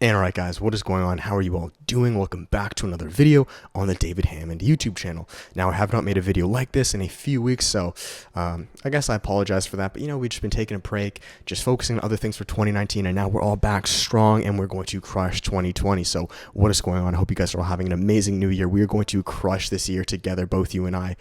And alright guys, what is going on? How are you all doing? Welcome back to another video on the David Hammond YouTube channel. Now, I have not made a video like this in a few weeks, so I guess I apologize for that. But we've just been taking a break, just focusing on other things for 2019, and now we're all back strong and we're going to crush 2020. So what is going on? I hope you guys are all having an amazing new year. We are going to crush this year together, both you and I.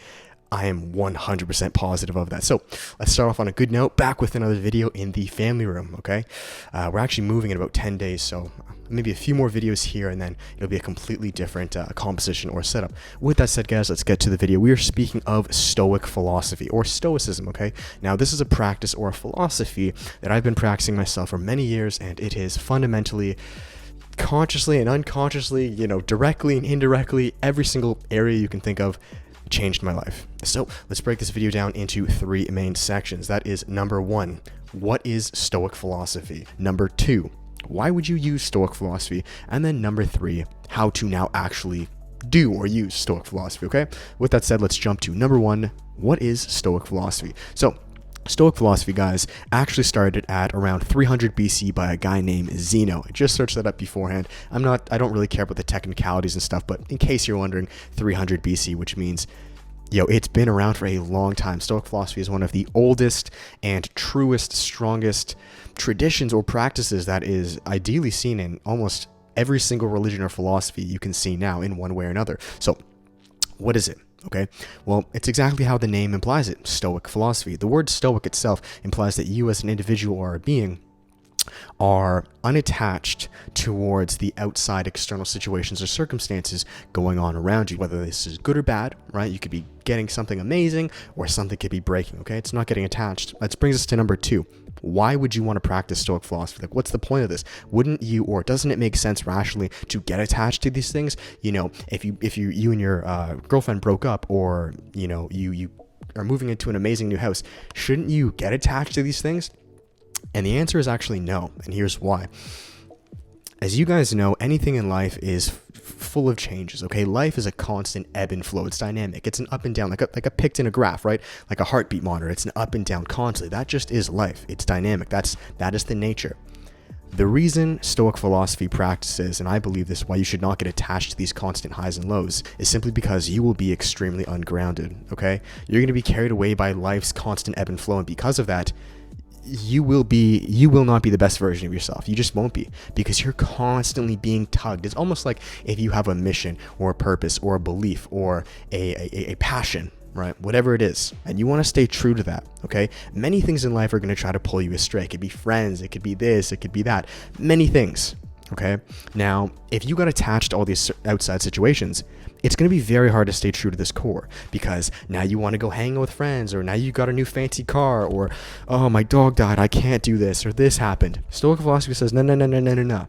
I am 100% positive of that. So let's start off on a good note, back with another video in the family room, okay? We're actually moving in about 10 days, so maybe a few more videos here, and then it'll be a completely different composition or setup. With that said, guys, let's get to the video. We are speaking of Stoic philosophy, or Stoicism, okay? Now, this is a practice or a philosophy that I've been practicing myself for many years, and it is fundamentally, consciously and unconsciously, directly and indirectly, every single area you can think of, changed my life. So let's break this video down into three main sections. That is, number one, what is Stoic philosophy? Number two, why would you use Stoic philosophy? And then number three, how to now actually do or use Stoic philosophy, okay? With that said, let's jump to number one, what is Stoic philosophy? So Stoic philosophy, guys, actually started at around 300 BC by a guy named Zeno. I just searched that up beforehand. I don't really care about the technicalities and stuff, but in case you're wondering, 300 BC, which means, it's been around for a long time. Stoic philosophy is one of the oldest and truest, strongest traditions or practices that is ideally seen in almost every single religion or philosophy you can see now in one way or another. So what is it? Okay, well, it's exactly how the name implies it, Stoic philosophy. The word Stoic itself implies that you as an individual or a being are unattached towards the outside external situations or circumstances going on around you, whether this is good or bad, right? You could be getting something amazing or something could be breaking, okay? It's not getting attached. That brings us to number two. Why would you want to practice Stoic philosophy? Like, what's the point of this? Wouldn't you, or doesn't it make sense rationally to get attached to these things? If you and your girlfriend broke up, or you are moving into an amazing new house, shouldn't you get attached to these things? And the answer is actually no, and here's why. As you guys know, anything in life is full of changes, okay? Life is a constant ebb and flow. It's dynamic. It's an up and down, like a picked in a graph, right? Like a heartbeat monitor. It's an up and down constantly. That just is life. It's dynamic. That is the nature. The reason Stoic philosophy practices, and I believe this, why you should not get attached to these constant highs and lows, is simply because you will be extremely ungrounded, okay? You're going to be carried away by life's constant ebb and flow, and because of that, you will not be the best version of yourself. You just won't be, because you're constantly being tugged. It's almost like if you have a mission or a purpose or a belief or a passion, right? Whatever it is, and you want to stay true to that, okay? Many things in life are going to try to pull you astray. It could be friends, it could be this, it could be that, many things, okay? Now, if you got attached to all these outside situations, it's going to be very hard to stay true to this core, because now you want to go hang out with friends, or now you got a new fancy car, or, oh, my dog died, I can't do this, or this happened. Stoic philosophy says, no.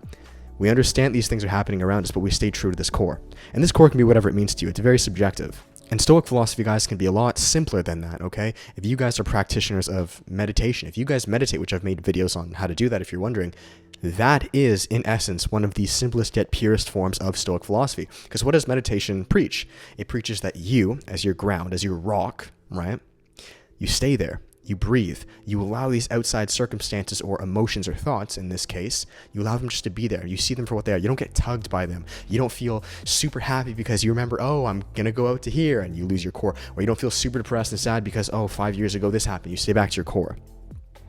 We understand these things are happening around us, but we stay true to this core. And this core can be whatever it means to you. It's very subjective. And Stoic philosophy, guys, can be a lot simpler than that, okay? If you guys are practitioners of meditation, if you guys meditate, which I've made videos on how to do that if you're wondering, that is, in essence, one of the simplest yet purest forms of Stoic philosophy. Because what does meditation preach? It preaches that you, as your ground, as your rock, right? You stay there. You breathe. You allow these outside circumstances or emotions or thoughts, in this case, you allow them just to be there. You see them for what they are. You don't get tugged by them. You don't feel super happy because you remember, oh, I'm going to go out to here, and you lose your core. Or you don't feel super depressed and sad because, oh, 5 years ago this happened. You stay back to your core.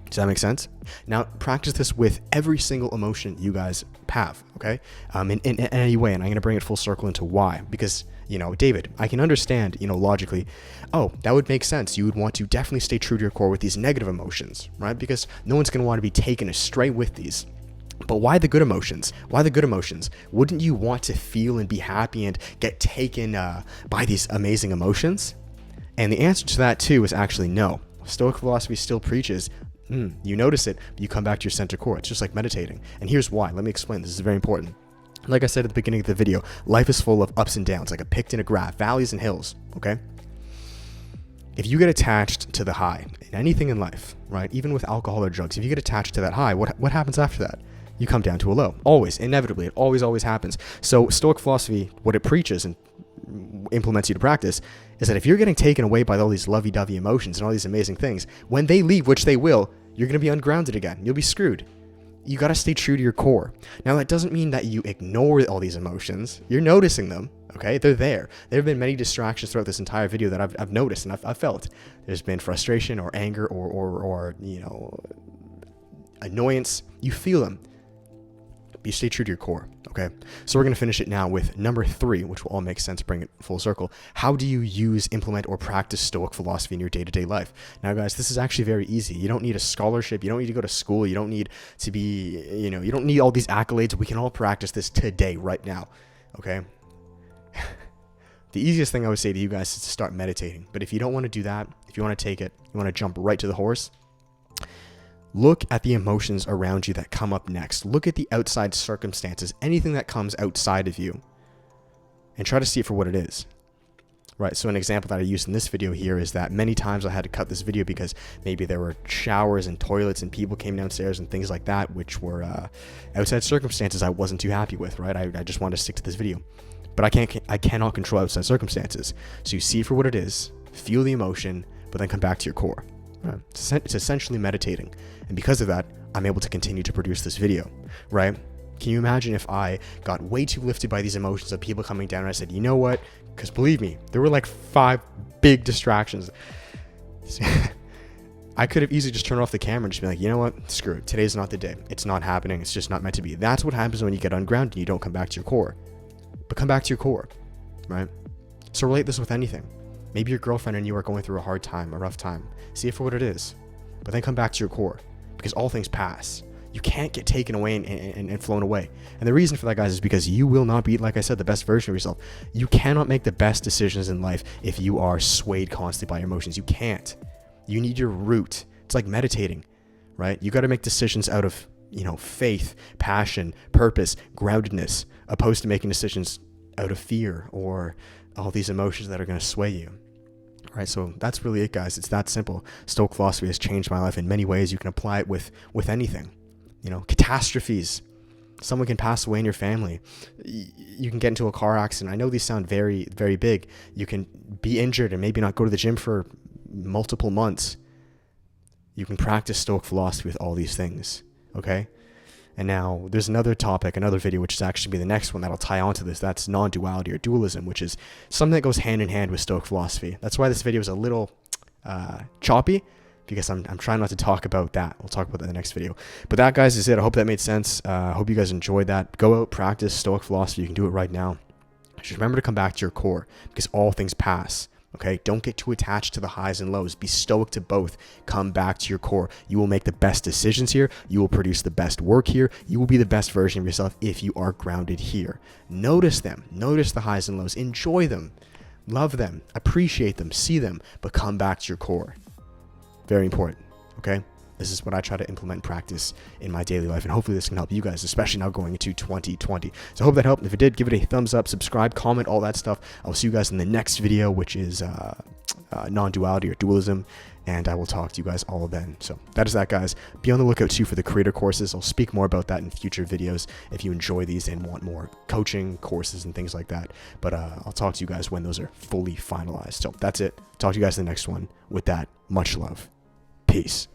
Does that make sense? Now, practice this with every single emotion you guys have, okay? In any way, and I'm going to bring it full circle into why. Because, David, I can understand, logically, oh, that would make sense. You would want to definitely stay true to your core with these negative emotions, right? Because no one's going to want to be taken astray with these. But why the good emotions? Why the good emotions? Wouldn't you want to feel and be happy and get taken by these amazing emotions? And the answer to that, too, is actually no. Stoic philosophy still preaches, you notice it, but you come back to your center core. It's just like meditating. And here's why. Let me explain. This is very important. Like I said at the beginning of the video, life is full of ups and downs, like a picked in a graph, valleys and hills, okay? If you get attached to the high in anything in life, right, even with alcohol or drugs, if you get attached to that high, what happens after that? You come down to a low. Always, inevitably. It always happens. So Stoic philosophy, what it preaches and implements you to practice, is that if you're getting taken away by all these lovey-dovey emotions and all these amazing things, when they leave, which they will, you're going to be ungrounded again. You'll be screwed. you got to stay true to your core. Now, that doesn't mean that you ignore all these emotions. You're noticing them, okay? They're there. There have been many distractions throughout this entire video that I've noticed and I've felt. There's been frustration or anger or annoyance. You feel them. But you stay true to your core, okay? So we're going to finish it now with number 3, which will all make sense, bring it full circle. How do you use, implement, or practice Stoic philosophy in your day-to-day life? Now, guys, this is actually very easy. You don't need a scholarship. You don't need to go to school. You don't need to be, you don't need all these accolades. We can all practice this today, right now, okay? The easiest thing I would say to you guys is to start meditating. But if you don't want to do that, if you want to take it, you want to jump right to the horse, look at the emotions around you that come up next. Look at the outside circumstances, anything that comes outside of you, and try to see it for what it is. Right, so an example that I used in this video here is that many times I had to cut this video because maybe there were showers and toilets and people came downstairs and things like that, which were outside circumstances I wasn't too happy with, right? I just wanted to stick to this video. But I cannot control outside circumstances. So you see it for what it is, feel the emotion, but then come back to your core. Right? It's essentially meditating. And because of that, I'm able to continue to produce this video, right? Can you imagine if I got way too lifted by these emotions of people coming down and I said, you know what? Because believe me, there were like 5 big distractions. I could have easily just turned off the camera and just be like, you know what? Screw it. Today's not the day. It's not happening. It's just not meant to be. That's what happens when you get ungrounded and you don't come back to your core. But come back to your core, right? So relate this with anything. Maybe your girlfriend and you are going through a hard time, a rough time. See it for what it is. But then come back to your core. Because all things pass. You can't get taken away and flown away. And the reason for that, guys, is because you will not be, like I said, the best version of yourself. You cannot make the best decisions in life if you are swayed constantly by your emotions. You can't. You need your root. It's like meditating, right? You got to make decisions out of, faith, passion, purpose, groundedness, opposed to making decisions out of fear or all these emotions that are going to sway you. Right, so that's really it, guys. It's that simple. Stoic philosophy has changed my life in many ways. You can apply it with anything. Catastrophes. Someone can pass away in your family. You can get into a car accident. I know these sound very, very big. You can be injured and maybe not go to the gym for multiple months. You can practice Stoic philosophy with all these things, okay? And now there's another topic, another video, which is actually be the next one that'll tie onto this. That's non-duality or dualism, which is something that goes hand in hand with Stoic philosophy. That's why this video is a little choppy, because I'm trying not to talk about that. We'll talk about that in the next video. But that, guys, is it. I hope that made sense. I hope you guys enjoyed that. Go out, practice Stoic philosophy. You can do it right now. Just remember to come back to your core, because all things pass. Okay, don't get too attached to the highs and lows. Be stoic to both. Come back to your core. You will make the best decisions here. You will produce the best work here. You will be the best version of yourself if you are grounded here. Notice them. Notice the highs and lows. Enjoy them. Love them. Appreciate them. See them. But come back to your core. Very important. Okay? This is what I try to implement and practice in my daily life, and hopefully this can help you guys, especially now going into 2020. So I hope that helped. If it did, give it a thumbs up, subscribe, comment, all that stuff. I'll see you guys in the next video, which is non-duality or dualism, and I will talk to you guys all then. So that is that, guys. Be on the lookout too for the creator courses. I'll speak more about that in future videos if you enjoy these and want more coaching courses and things like that. But I'll talk to you guys when those are fully finalized. So that's it. Talk to you guys in the next one. With that, much love. Peace.